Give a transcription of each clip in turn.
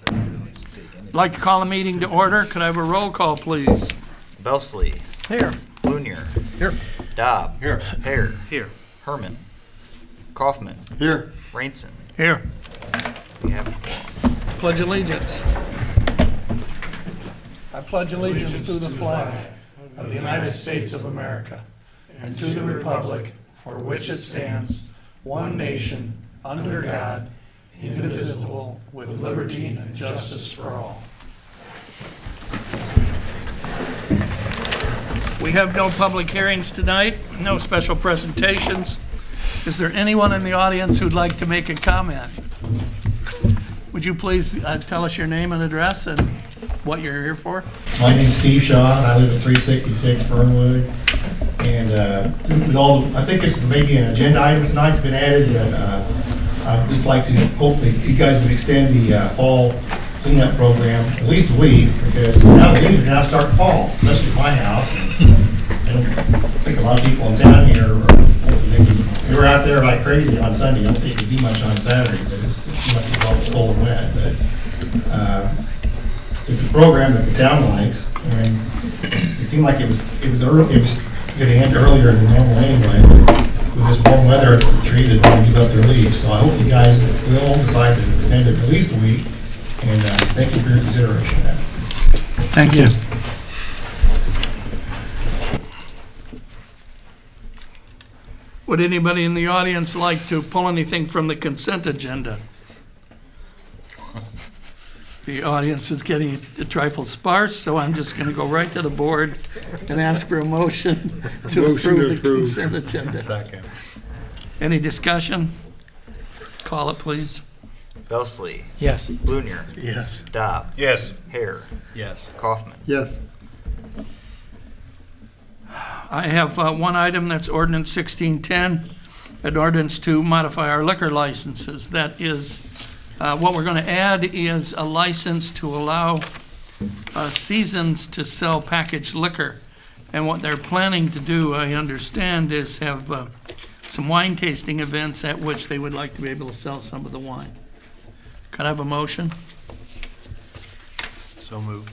I'd like to call a meeting to order. Could I have a roll call, please? Belsley. Here. Blunier. Here. Dobb. Here. Hare. Here. Herman. Kaufman. Here. Rainson. Here. We have a quorum. Pledge allegiance. I pledge allegiance to the flag of the United States of America and to the republic for which it stands, one nation, under God, indivisible, with liberty and justice for all. We have no public hearings tonight, no special presentations. Is there anyone in the audience who'd like to make a comment? Would you please tell us your name and address and what you're here for? My name's Steve Shaw, and I live at 366 Fernwood. And with all, I think this is maybe an agenda item tonight's been added, and I'd just like to hope that you guys would extend the fall cleanup program at least a week, because now the leaves are now starting to fall, especially at my house. And I don't think a lot of people in town here they were out there like crazy on Sunday. I don't think we do much on Saturday, but it's too much all cold and wet. But it's a program that the town likes, and it seemed like it was early. It was going to end earlier than normal anyway. With this warm weather, the trees are going to give up their leaves. So I hope you guys will decide to extend it for at least a week. And thank you for your consideration of that. Thank you. Would anybody in the audience like to pull anything from the consent agenda? The audience is getting a trifle sparse, so I'm just going to go right to the board and ask for a motion to approve the consent agenda. Second. Any discussion? Call it, please. Belsley. Yes. Blunier. Yes. Dobb. Yes. Hare. Yes. Kaufman. Yes. I have one item, that's ordinance 1610, an ordinance to modify our liquor licenses. That is, what we're going to add is a license to allow seasons to sell packaged liquor. And what they're planning to do, I understand, is have some wine tasting events at which they would like to be able to sell some of the wine. Can I have a motion? So moved.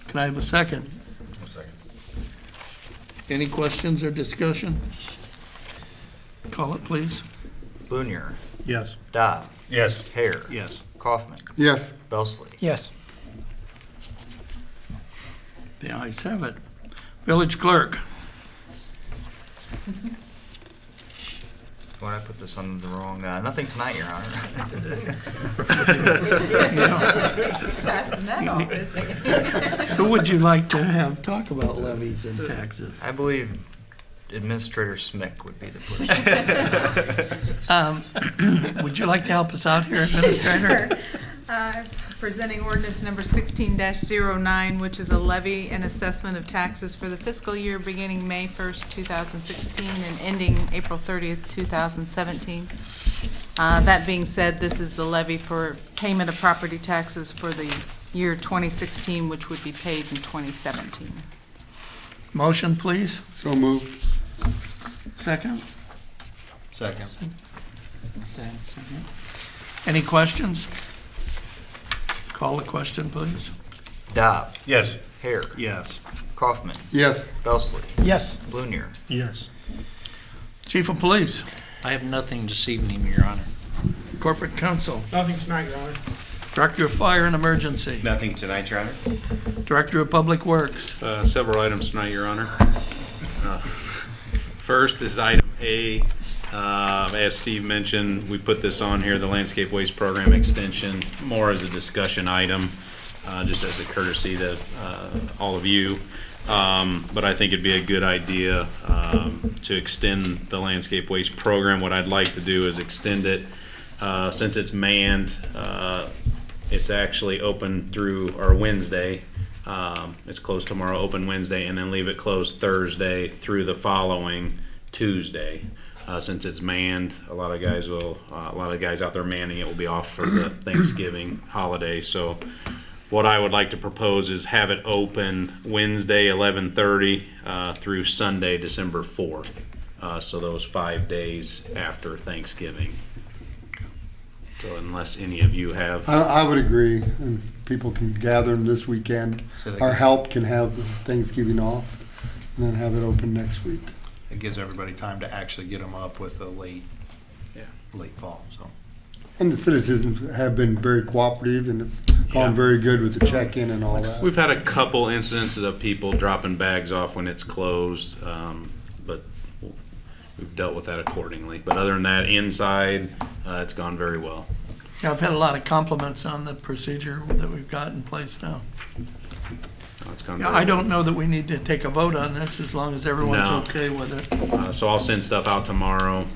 Can I have a second? Second. Any questions or discussion? Call it, please. Blunier. Yes. Dobb. Yes. Hare. Yes. Kaufman. Yes. Belsley. Yes. The ayes have it. Village clerk. Why did I put this on the wrong? Nothing tonight, Your Honor. Passing that off, is it? Who would you like to have talk about levies and taxes? I believe Administrator Smick would be the person. Would you like to help us out here, Administrator? Sure. Presenting ordinance number 16-09, which is a levy and assessment of taxes for the fiscal year beginning May 1st, 2016 and ending April 30th, 2017. That being said, this is the levy for payment of property taxes for the year 2016, which would be paid in 2017. Motion, please. So moved. Second? Second. Second. Any questions? Call the question, please. Dobb. Yes. Hare. Yes. Kaufman. Yes. Belsley. Yes. Blunier. Yes. Chief of Police, I have nothing this evening, Your Honor. Corporate Counsel, Nothing tonight, Your Honor. Director of Fire and Emergency, Nothing tonight, Your Honor. Director of Public Works, Several items tonight, Your Honor. First is item A. As Steve mentioned, we put this on here, the Landscape Waste Program extension, more as a discussion item, just as a courtesy to all of you. But I think it'd be a good idea to extend the Landscape Waste Program. What I'd like to do is extend it, since it's manned, it's actually open through our Wednesday. It's closed tomorrow, open Wednesday, and then leave it closed Thursday through the following Tuesday. Since it's manned, a lot of guys out there manning it will be off for the Thanksgiving holiday. So what I would like to propose is have it open Wednesday 11:30 through Sunday December 4th. So those 5 days after Thanksgiving. So unless any of you have, I would agree, and people can gather them this weekend. So they Our can- help can have the Thanksgiving off, and then have it open next week. It gives everybody time to actually get them up with a late fall, so. And the citizens have been very cooperative, and it's gone Yeah. very good with the check-in and all that. we've had a couple incidences of people dropping bags off when it's closed, but we've dealt with that accordingly. But other than that, inside, it's gone very well. Yeah, I've had a lot of compliments on the procedure that we've got in place now. It's gone Yeah, very I don't know that we need to take a vote on this as long as everyone's No. okay with it. So I'll send stuff out tomorrow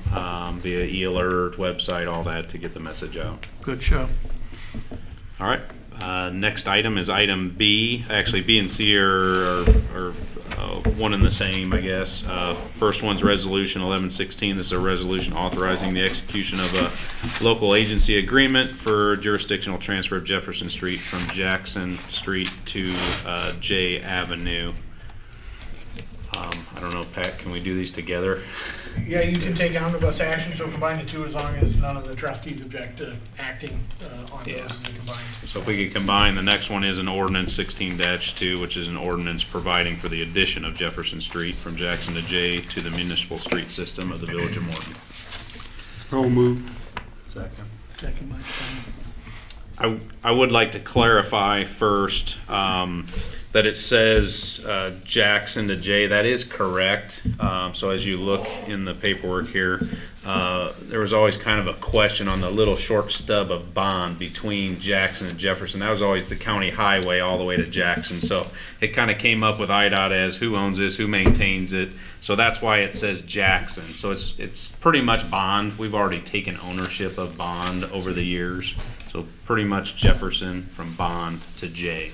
via e-alert, website, all that to get the message out. Good show. All right. Next item is item B. Actually, B and C are one and the same, I guess. First one's Resolution 1116. This is a resolution authorizing the execution of a local agency agreement for jurisdictional transfer of Jefferson Street from Jackson Street to J Avenue. I don't know, Pat, can we do these together? Yeah, you can take omnibus action, so combine the two as long as none of the trustees object to acting on those Yeah. as they combine. So if we could combine, the next one is an ordinance 16-2, which is an ordinance providing for the addition of Jefferson Street from Jackson to J to the municipal street system of the village of Morton. So moved. Second. Second by Simon. I would like to clarify first that it says Jackson to J. That is correct. So as you look in the paperwork here, there was always kind of a question on the little short stub of bond between Jackson and Jefferson. That was always the county highway all the way to Jackson. So it kind of came up with IDOT as who owns this, who maintains it. So that's why it says Jackson. So it's pretty much bond. We've already taken ownership of bond over the years. So pretty much Jefferson from bond to J.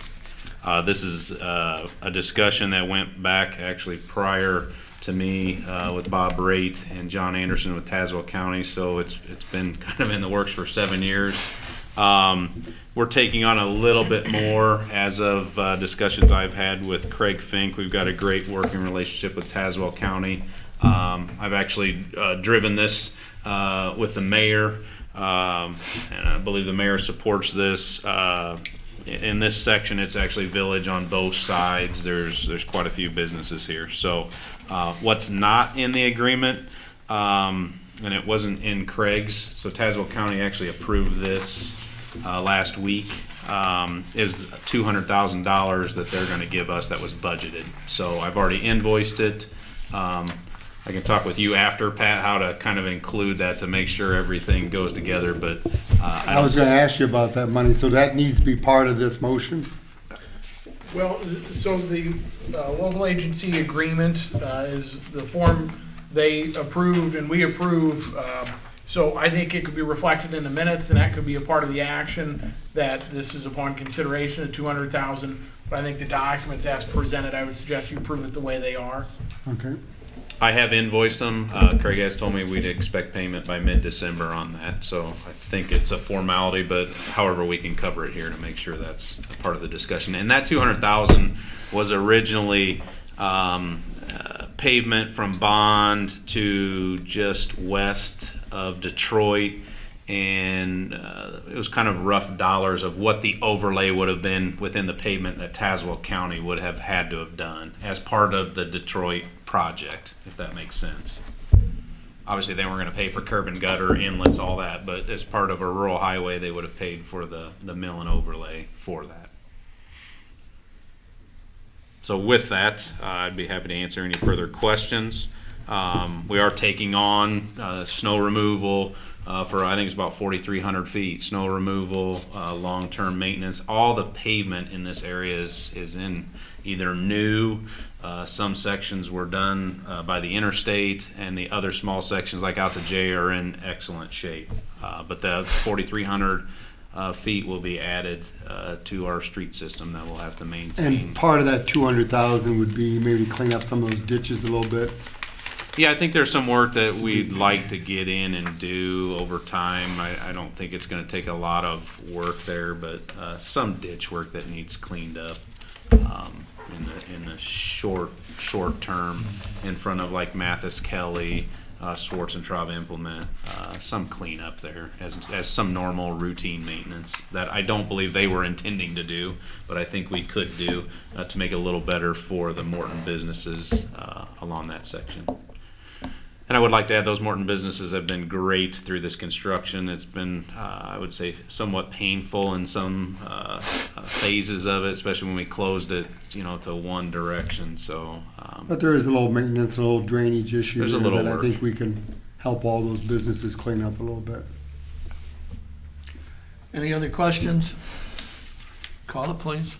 This is a discussion that went back actually prior to me with Bob Raitt and John Anderson with Tazewell County. So it's been kind of in the works for 7 years. We're taking on a little bit more as of discussions I've had with Craig Fink. We've got a great working relationship with Tazewell County. I've actually driven this with the mayor, and I believe the mayor supports this. In this section, it's actually village on both sides. There's quite a few businesses here. So what's not in the agreement, and it wasn't in Craig's, so Tazewell County actually approved this last week, is $200,000 that they're gonna give us that was budgeted. So I've already invoiced it. I can talk with you after, Pat, how to kind of include that to make sure everything goes together, but I was gonna ask you about that money, so that needs to be part of this motion? Well, so the local agency agreement is the form they approved and we approve. So I think it could be reflected in the minutes, and that could be a part of the action, that this is upon consideration of 200,000. But I think the documents as presented, I would suggest you approve it the way they are. Okay. I have invoiced them. Craig has told me we'd expect payment by mid-December on that, so I think it's a formality, but however, we can cover it here to make sure that's a part of the discussion. And that 200,000 was originally pavement from Bond to just west of Detroit, and it was kind of rough dollars of what the overlay would have been within the pavement that Tazewell County would have had to have done as part of the Detroit project, if that makes sense. Obviously, they weren't going to pay for curb and gutter, inlets, all that, but as part of a rural highway, they would have paid for the mill and overlay for that. So with that, I'd be happy to answer any further questions. We are taking on snow removal for, I think it's about 4,300 feet, snow removal, long-term maintenance. All the pavement in this area is in either new, some sections were done by the interstate, and the other small sections like out to J are in excellent shape. But the 4,300 feet will be added to our street system that we'll have to maintain. And part of that 200,000 would be maybe clean up some of those ditches a little bit? Yeah, I think there's some work that we'd like to get in and do over time. I don't think it's gonna take a lot of work there, but some ditch work that needs cleaned up in the short term in front of like Mathis Kelly, Swartz and Traub implement some cleanup there as some normal routine maintenance that I don't believe they were intending to do, but I think we could do to make it a little better for the Morton businesses along that section. And I would like to add those Morton businesses have been great through this construction. It's been, I would say, somewhat painful in some phases of it, especially when we closed it, to one direction. So, But there is a little maintenance, a little drainage issue There's a there little that I work. think we can help all those businesses clean up a little bit. Any other questions? Call it, please.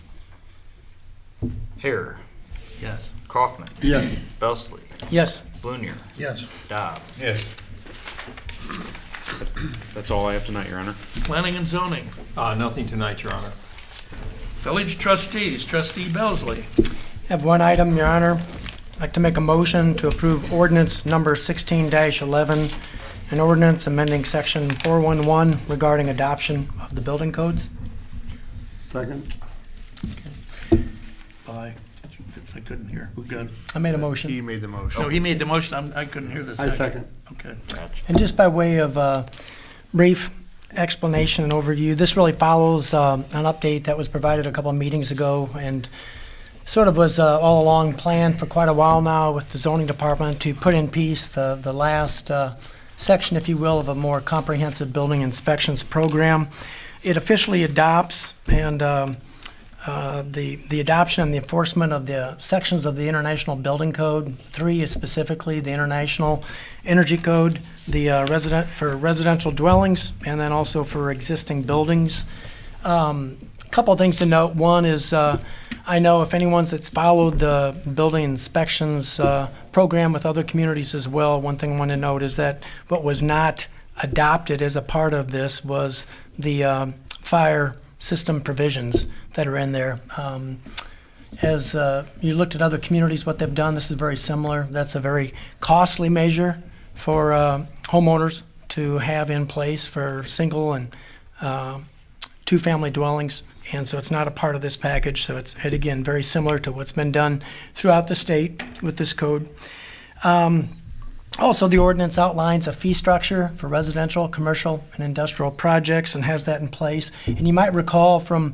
Hare, Yes. Kaufman, Yes, Belsley, Yes. Blunier, Yes. Dobb. Yes. that's all I have tonight, Your Honor. Planning and zoning. Nothing tonight, Your Honor. Village trustees, trustee Belsley. Have one item, Your Honor. I'd like to make a motion to approve ordinance number 16-11, an ordinance amending section 411 regarding adoption of the building codes. second. Aye. I couldn't hear. Who got? I made a motion. He made the motion. No, he made the motion. I couldn't hear the I second. second. Okay. And just by way of brief explanation and overview, this really follows an update that was provided a couple of meetings ago and sort of was all along planned for quite a while now with the zoning department to put in piece the last section, if you will, of a more comprehensive building inspections program. It officially adopts and the adoption and the enforcement of the sections of the International Building Code. 3 is specifically the International Energy Code, the residential dwellings, and then also for existing buildings. Couple of things to note. One is I know if anyone's that's followed the building inspections program with other communities as well, one thing I want to note is that what was not adopted as a part of this was the fire system provisions that are in there. As you looked at other communities, what they've done, this is very similar. That's a very costly measure for homeowners to have in place for single and two-family dwellings. And so it's not a part of this package. So it's, again, very similar to what's been done throughout the state with this code. Also, the ordinance outlines a fee structure for residential, commercial, and industrial projects and has that in place. And you might recall from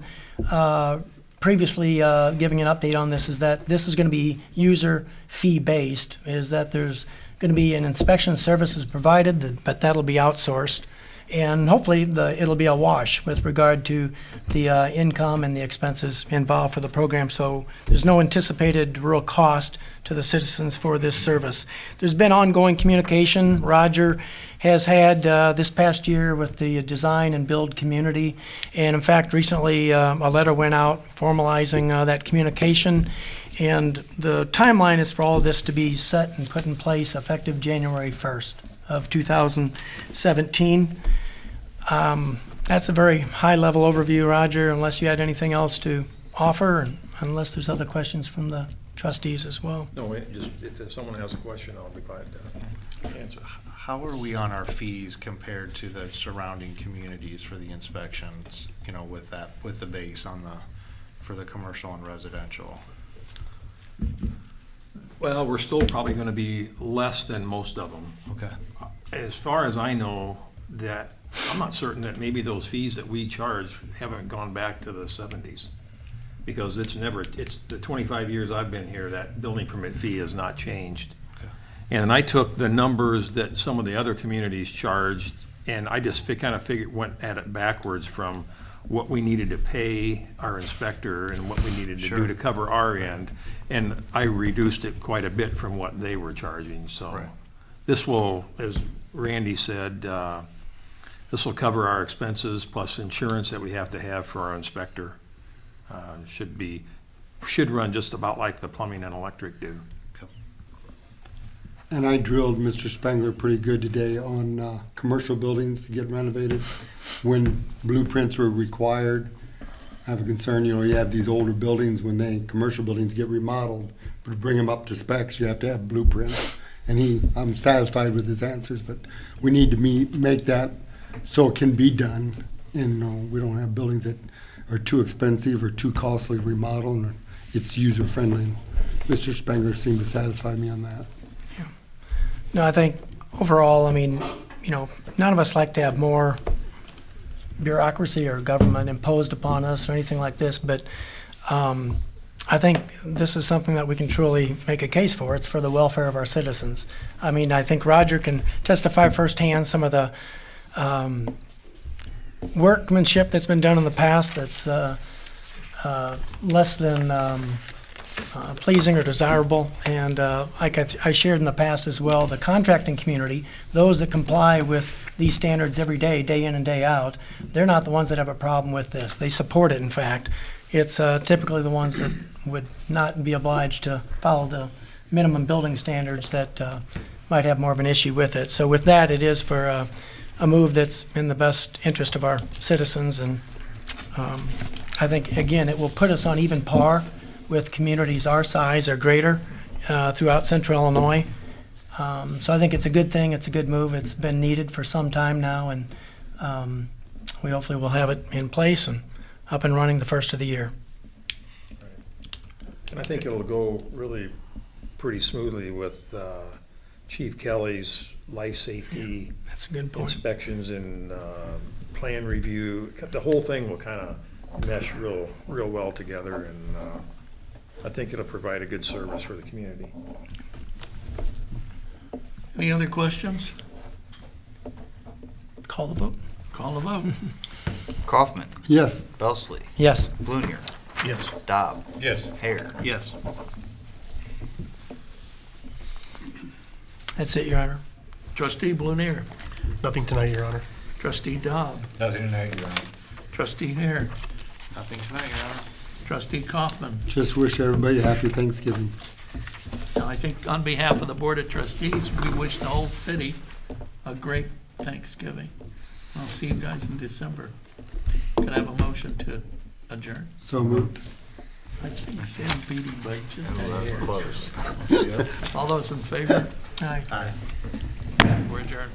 previously giving an update on this is that this is going to be user fee based, is that there's going to be an inspection services provided, but that'll be outsourced. And hopefully it'll be a wash with regard to the income and the expenses involved for the program. So there's no anticipated real cost to the citizens for this service. There's been ongoing communication. Roger has had this past year with the design and build community. And in fact, recently a letter went out formalizing that communication. And the timeline is for all of this to be set and put in place effective January 1st of 2017. That's a very high-level overview, Roger, unless you had anything else to offer, and unless there's other questions from the trustees as well. No, just if someone has a question, I'll be glad to answer. How are we on our fees compared to the surrounding communities for the inspections, with the base for the commercial and residential? Well, we're still probably going to be less than most of them. Okay. As far as I know, that I'm not certain that maybe those fees that we charge haven't gone back to the 70s. Because it's the 25 years I've been here, that building permit fee has not changed. Okay. And I took the numbers that some of the other communities charged, and I just went at it backwards from what we needed to pay our inspector and what we needed to do to cover our end. And I reduced it quite a bit from what they were charging, so. Right. This will, as Randy said, this will cover our expenses plus insurance that we have to have for our inspector. Should run just about like the plumbing and electric do. And I drilled Mr. Spengler pretty good today on commercial buildings to get renovated when blueprints were required. I have a concern, you have these older buildings when commercial buildings get remodeled, but to bring them up to specs, you have to have blueprints. And I'm satisfied with his answers, but we need to make that so it can be done. And we don't have buildings that are too expensive or too costly to remodel, and it's user-friendly. Mr. Spengler seemed to satisfy me on that. No, I think overall, I mean, you know, none of us like to have more bureaucracy or government imposed upon us or anything like this, but I think this is something that we can truly make a case for. It's for the welfare of our citizens. I mean, I think Roger can testify firsthand some of the workmanship that's been done in the past that's less than pleasing or desirable. And like I shared in the past as well, the contracting community, those that comply with these standards every day, day in and day out, they're not the ones that have a problem with this. They support it, in fact. It's typically the ones that would not be obliged to follow the minimum building standards that might have more of an issue with it. So with that, it is for a move that's in the best interest of our citizens. And I think, again, it will put us on even par with communities our size or greater throughout central Illinois. So I think it's a good thing. It's a good move. It's been needed for some time now, and we hopefully will have it in place and up and running the first of the year. And I think it'll go really pretty smoothly with Chief Kelly's life safety That's a good point. inspections and plan review. The whole thing will kind of mesh real well together, and I think it'll provide a good service for the community. Any other questions? Call the vote. Call the vote. Kaufman, Yes. Belsley, Yes. Blunier, Yes. Dobb, Yes. Hare. Yes. That's it, Your Honor. Trustee Blunier. Nothing tonight, Your Honor. Trustee Dobb. Nothing tonight, Your Honor. Trustee Hare. Nothing tonight, Your Honor. Trustee Kaufman. Just wish everybody a happy Thanksgiving. Now, I think on behalf of the Board of Trustees, we wish the whole city a great Thanksgiving. I'll see you guys in December. Could I have a motion to adjourn? So moved. I think Sam beat him by just a That was hair. close. All those in favor? Aye. Aye. We're adjourned.